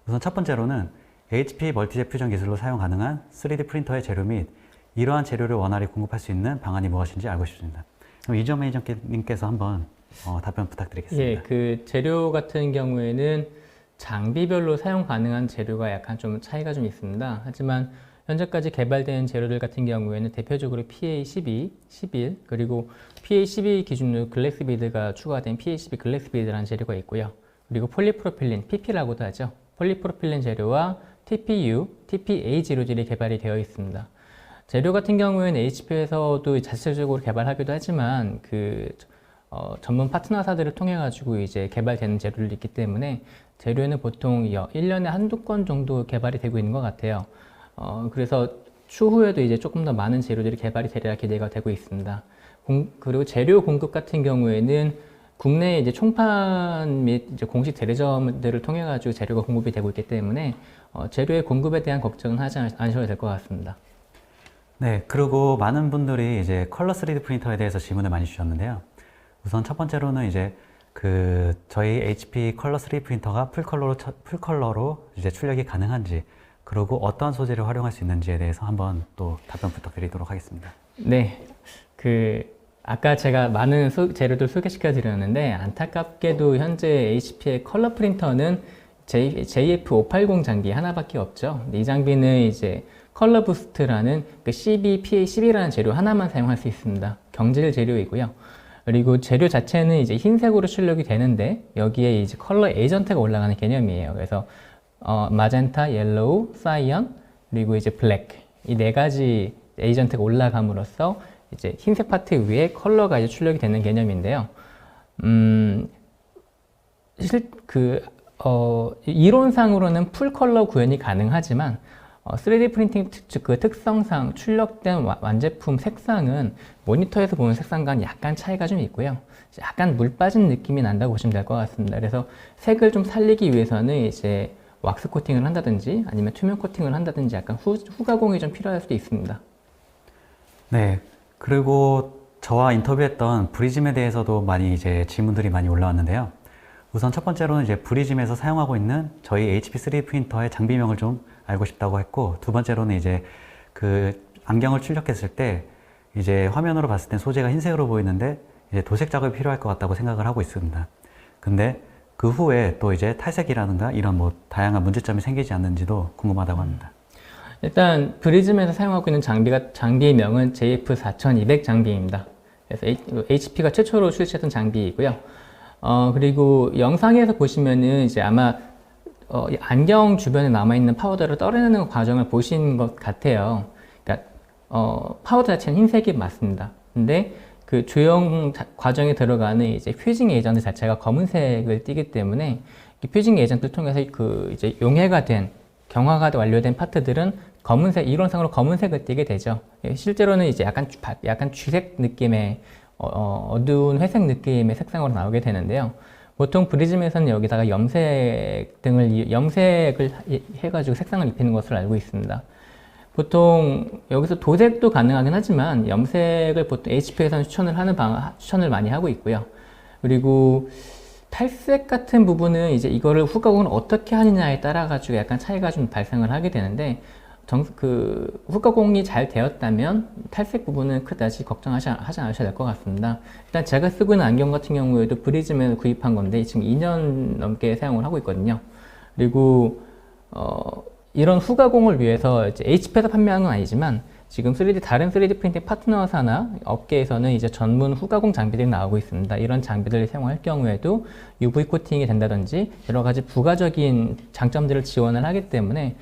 Speaker 1: 우선 첫 번째로는 HP 멀티젯 퓨전 기술로 사용 가능한 3D 프린터의 재료 및 이러한 재료를 원활히 공급할 수 있는 방안이 무엇인지 알고 싶습니다. 그럼 이점 매니저님께서 한번 답변 부탁드리겠습니다.
Speaker 6: 예, 그 재료 같은 경우에는 장비별로 사용 가능한 재료가 약간 좀 차이가 좀 있습니다. 하지만 현재까지 개발된 재료들 같은 경우에는 대표적으로 PA12, 11, 그리고 PA12 기준으로 글래스 비드가 추가된 PA12 글래스 비드라는 재료가 있고요. 그리고 폴리프로필린, PP라고도 하죠. 폴리프로필린 재료와 TPU, TPA 재료들이 개발이 되어 있습니다. 재료 같은 경우에는 HP에서도 자체적으로 개발하기도 하지만 전문 파트너사들을 통해 가지고 이제 개발되는 재료들이 있기 때문에 재료에는 보통 1년에 한두 건 정도 개발이 되고 있는 것 같아요. 그래서 추후에도 이제 조금 더 많은 재료들이 개발이 되리라 기대가 되고 있습니다. 그리고 재료 공급 같은 경우에는 국내 이제 총판 및 이제 공식 재래점들을 통해 가지고 재료가 공급이 되고 있기 때문에 재료의 공급에 대한 걱정은 하지 않으셔도 될 것 같습니다.
Speaker 1: 네, 그리고 많은 분들이 이제 컬러 3D 프린터에 대해서 질문을 많이 주셨는데요. 우선 첫 번째로는 이제 저희 HP 컬러 3D 프린터가 풀컬러로 이제 출력이 가능한지, 그리고 어떠한 소재를 활용할 수 있는지에 대해서 한번 또 답변 부탁드리도록 하겠습니다.
Speaker 6: 네, 아까 제가 많은 재료들 소개시켜 드렸는데 안타깝게도 현재 HP의 컬러 프린터는 JF580 장비 하나밖에 없죠. 이 장비는 이제 컬러 부스트라는 CB, PA12라는 재료 하나만 사용할 수 있습니다. 경질 재료이고요. 그리고 재료 자체는 이제 흰색으로 출력이 되는데 여기에 이제 컬러 에이전트가 올라가는 개념이에요. 그래서 마젠타, 옐로우, 사이언, 그리고 이제 블랙, 이 네 가지 에이전트가 올라감으로써 이제 흰색 파트 위에 컬러가 이제 출력이 되는 개념인데요. 이론상으로는 풀 컬러 구현이 가능하지만 3D 프린팅 특성상 출력된 완제품 색상은 모니터에서 보는 색상과는 약간 차이가 좀 있고요. 약간 물 빠진 느낌이 난다고 보시면 될 것 같습니다. 그래서 색을 좀 살리기 위해서는 이제 왁스 코팅을 한다든지 아니면 투명 코팅을 한다든지 약간 후가공이 좀 필요할 수도 있습니다.
Speaker 1: 네, 그리고 저와 인터뷰했던 브리즘에 대해서도 많이 이제 질문들이 많이 올라왔는데요. 우선 첫 번째로는 이제 브리즘에서 사용하고 있는 저희 HP 3D 프린터의 장비명을 좀 알고 싶다고 했고, 두 번째로는 이제 그 안경을 출력했을 때 이제 화면으로 봤을 땐 소재가 흰색으로 보이는데 이제 도색 작업이 필요할 것 같다고 생각을 하고 있습니다. 근데 그 후에 또 이제 탈색이라든가 이런 뭐 다양한 문제점이 생기지 않는지도 궁금하다고 합니다.
Speaker 6: 일단 브리즘에서 사용하고 있는 장비의 명은 JF4200 장비입니다. 그래서 HP가 최초로 출시했던 장비이고요. 그리고 영상에서 보시면은 이제 아마 이 안경 주변에 남아있는 파우더를 떨어내는 과정을 보신 것 같아요. 그러니까 파우더 자체는 흰색이 맞습니다. 근데 그 조형 과정에 들어가는 이제 퓨징 에이전트 자체가 검은색을 띠기 때문에 이 퓨징 에이전트를 통해서 그 이제 용해가 된 경화가 완료된 파트들은 검은색, 이론상으로 검은색을 띠게 되죠. 실제로는 이제 약간 쥐색 느낌의 어두운 회색 느낌의 색상으로 나오게 되는데요. 보통 브리즘에서는 여기다가 염색을 해가지고 색상을 입히는 것을 알고 있습니다. 보통 여기서 도색도 가능하긴 하지만 염색을 보통 HP에서는 추천을 많이 하고 있고요. 그리고 탈색 같은 부분은 이제 이거를 후가공을 어떻게 하느냐에 따라 가지고 약간 차이가 좀 발생을 하게 되는데, 그 후가공이 잘 되었다면 탈색 부분은 그다지 걱정하지 않으셔야 될 것 같습니다. 일단 제가 쓰고 있는 안경 같은 경우에도 브리즘에서 구입한 건데 지금 2년 넘게 사용을 하고 있거든요. 그리고 이런 후가공을 위해서 이제 HP에서 판매하는 건 아니지만 지금 다른 3D 프린팅 파트너사나 업계에서는 이제 전문 후가공 장비들이 나오고 있습니다. 이런 장비들을 사용할 경우에도 UV 코팅이 된다든지 여러 가지 부가적인 장점들을 지원을 하기 때문에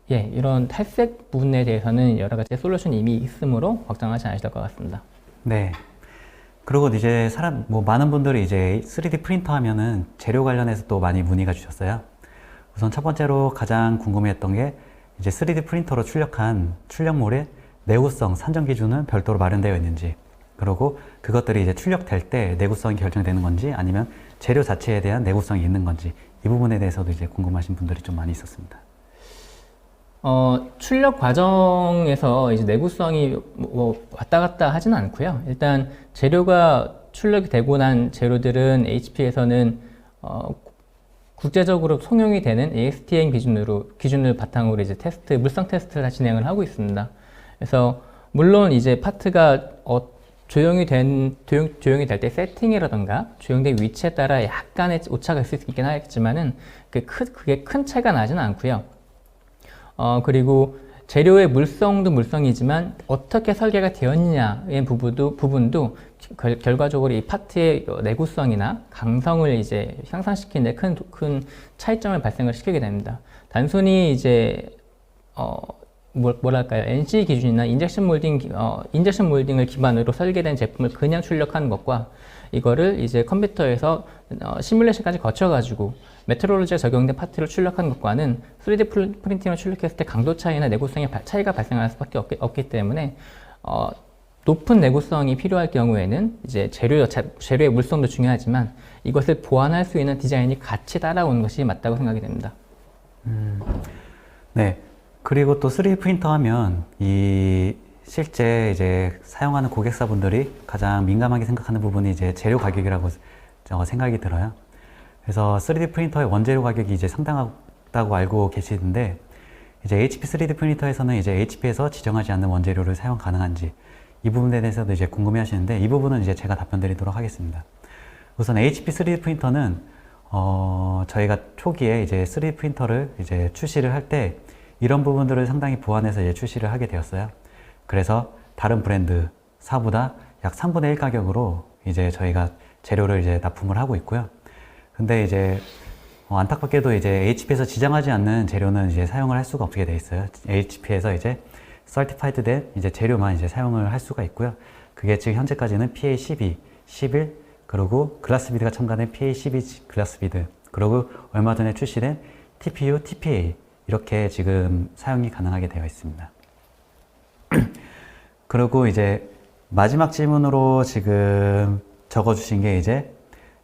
Speaker 6: 이런 탈색 부분에 대해서는 여러 가지 솔루션이 이미 있으므로 걱정하지 않으셔도 될 것 같습니다.
Speaker 1: 네. 그리고 이제 많은 분들이 이제 3D 프린터 하면은 재료 관련해서 또 많이 문의가 주셨어요. 우선 첫 번째로 가장 궁금해했던 게 이제 3D 프린터로 출력한 출력물의 내구성 산정 기준은 별도로 마련되어 있는지, 그리고 그것들이 이제 출력될 때 내구성이 결정되는 건지 아니면 재료 자체에 대한 내구성이 있는 건지, 이 부분에 대해서도 이제 궁금하신 분들이 좀 많이 있었습니다.
Speaker 6: 출력 과정에서 이제 내구성이 왔다 갔다 하지는 않고요. 일단 재료가 출력이 되고 난 재료들은 HP에서는 국제적으로 통용이 되는 ASTM 기준을 바탕으로 이제 물성 테스트를 진행을 하고 있습니다. 그래서 물론 이제 파트가 조용히 될 때 세팅이라던가 조형된 위치에 따라 약간의 오차가 있을 수 있긴 하겠지만은 그게 큰 차이가 나지는 않고요. 그리고 재료의 물성도 물성이지만 어떻게 설계가 되었느냐의 부분도 결과적으로 이 파트의 내구성이나 강성을 이제 향상시키는 데 큰 차이점을 발생을 시키게 됩니다. 단순히 이제 뭐랄까요, NC 기준이나 인젝션 몰딩을 기반으로 설계된 제품을 그냥 출력하는 것과 이거를 이제 컴퓨터에서 시뮬레이션까지 거쳐가지고 메트롤로지에 적용된 파트를 출력한 것과는 3D 프린팅을 출력했을 때 강도 차이나 내구성의 차이가 발생할 수밖에 없기 때문에 높은 내구성이 필요할 경우에는 이제 재료의 물성도 중요하지만 이것을 보완할 수 있는 디자인이 같이 따라오는 것이 맞다고 생각이 됩니다.
Speaker 1: 네. 그리고 또 3D 프린터 하면 실제 이제 사용하는 고객사분들이 가장 민감하게 생각하는 부분이 이제 재료 가격이라고 생각이 들어요. 그래서 3D 프린터의 원재료 가격이 이제 상당하다고 알고 계시는데, 이제 HP 3D 프린터에서는 이제 HP에서 지정하지 않는 원재료를 사용 가능한지, 이 부분에 대해서도 이제 궁금해 하시는데, 이 부분은 이제 제가 답변 드리도록 하겠습니다. 우선 HP 3D 프린터는 저희가 초기에 이제 3D 프린터를 이제 출시를 할 때 이런 부분들을 상당히 보완해서 이제 출시를 하게 되었어요. 그래서 다른 브랜드사보다 약 3분의 1 가격으로 이제 저희가 재료를 이제 납품을 하고 있고요. 근데 이제 안타깝게도 이제 HP에서 지정하지 않는 재료는 이제 사용을 할 수가 없게 돼 있어요. HP에서 이제 Certified 된 이제 재료만 이제 사용을 할 수가 있고요. 그게 지금 현재까지는 PA12, 11, 그리고 글라스비드가 첨가된 PA12 글라스비드, 그리고 얼마 전에 출시된 TPU, TPA, 이렇게 지금 사용이 가능하게 되어 있습니다. 그리고 이제 마지막 질문으로 지금 적어주신 게 이제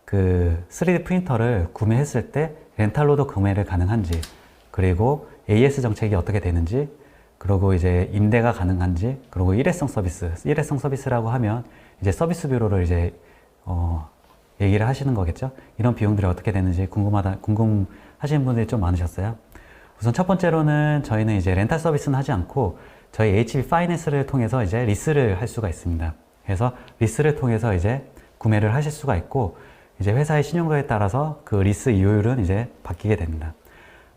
Speaker 1: 그 3D 프린터를 구매했을 때 렌탈로도 구매를 가능한지, 그리고 AS 정책이 어떻게 되는지, 그리고 이제 임대가 가능한지, 그리고 일회성 서비스. 일회성 서비스라고 하면 이제 서비스비로를 이제 얘기를 하시는 거겠죠. 이런 비용들이 어떻게 되는지 궁금하시는 분들이 좀 많으셨어요. 우선 첫 번째로는 저희는 이제 렌탈 서비스는 하지 않고 저희 HB 파이낸스를 통해서 이제 리스를 할 수가 있습니다. 그래서 리스를 통해서 이제 구매를 하실 수가 있고, 이제 회사의 신용도에 따라서 그 리스 이율은 이제 바뀌게 됩니다.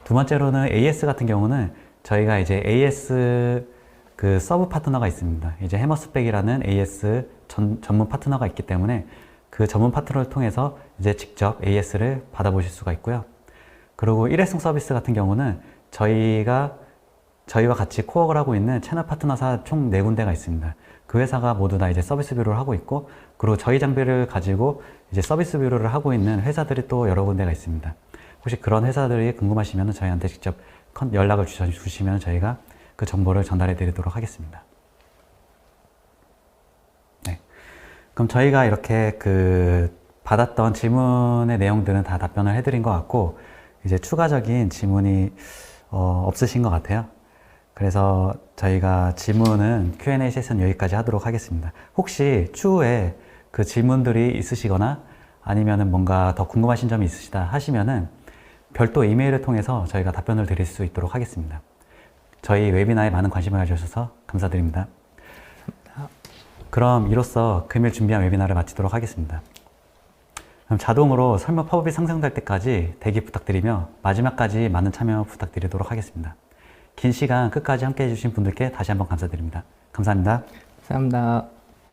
Speaker 1: 두 번째로는 AS 같은 경우는 저희가 이제 AS 그 서브 파트너가 있습니다. 이제 해머스백이라는 AS 전문 파트너가 있기 때문에 그 전문 파트너를 통해서 이제 직접 AS를 받아보실 수가 있고요. 그리고 일회성 서비스 같은 경우는 저희와 같이 코워크를 하고 있는 채널 파트너사 총 4군데가 있습니다. 그 회사가 모두 다 이제 서비스 뷰로를 하고 있고, 그리고 저희 장비를 가지고 이제 서비스 뷰로를 하고 있는 회사들이 또 여러 군데가 있습니다. 혹시 그런 회사들이 궁금하시면 저희한테 직접 연락을 주시면 저희가 그 정보를 전달해 드리도록 하겠습니다. 네. 그럼 저희가 이렇게 받았던 질문의 내용들은 다 답변을 해드린 것 같고, 이제 추가적인 질문이 없으신 것 같아요. 그래서 저희가 질문은 Q&A 세션 여기까지 하도록 하겠습니다. 혹시 추후에 그 질문들이 있으시거나 아니면은 뭔가 더 궁금하신 점이 있으시다 하시면은 별도 이메일을 통해서 저희가 답변을 드릴 수 있도록 하겠습니다. 저희 웨비나에 많은 관심을 가져주셔서 감사드립니다. 그럼 이로써 금일 준비한 웨비나를 마치도록 하겠습니다. 그럼 자동으로 설문 팝업이 상승될 때까지 대기 부탁드리며 마지막까지 많은 참여 부탁드리도록 하겠습니다. 긴 시간 끝까지 함께 해주신 분들께 다시 한번 감사드립니다. 감사합니다.
Speaker 6: 감사합니다.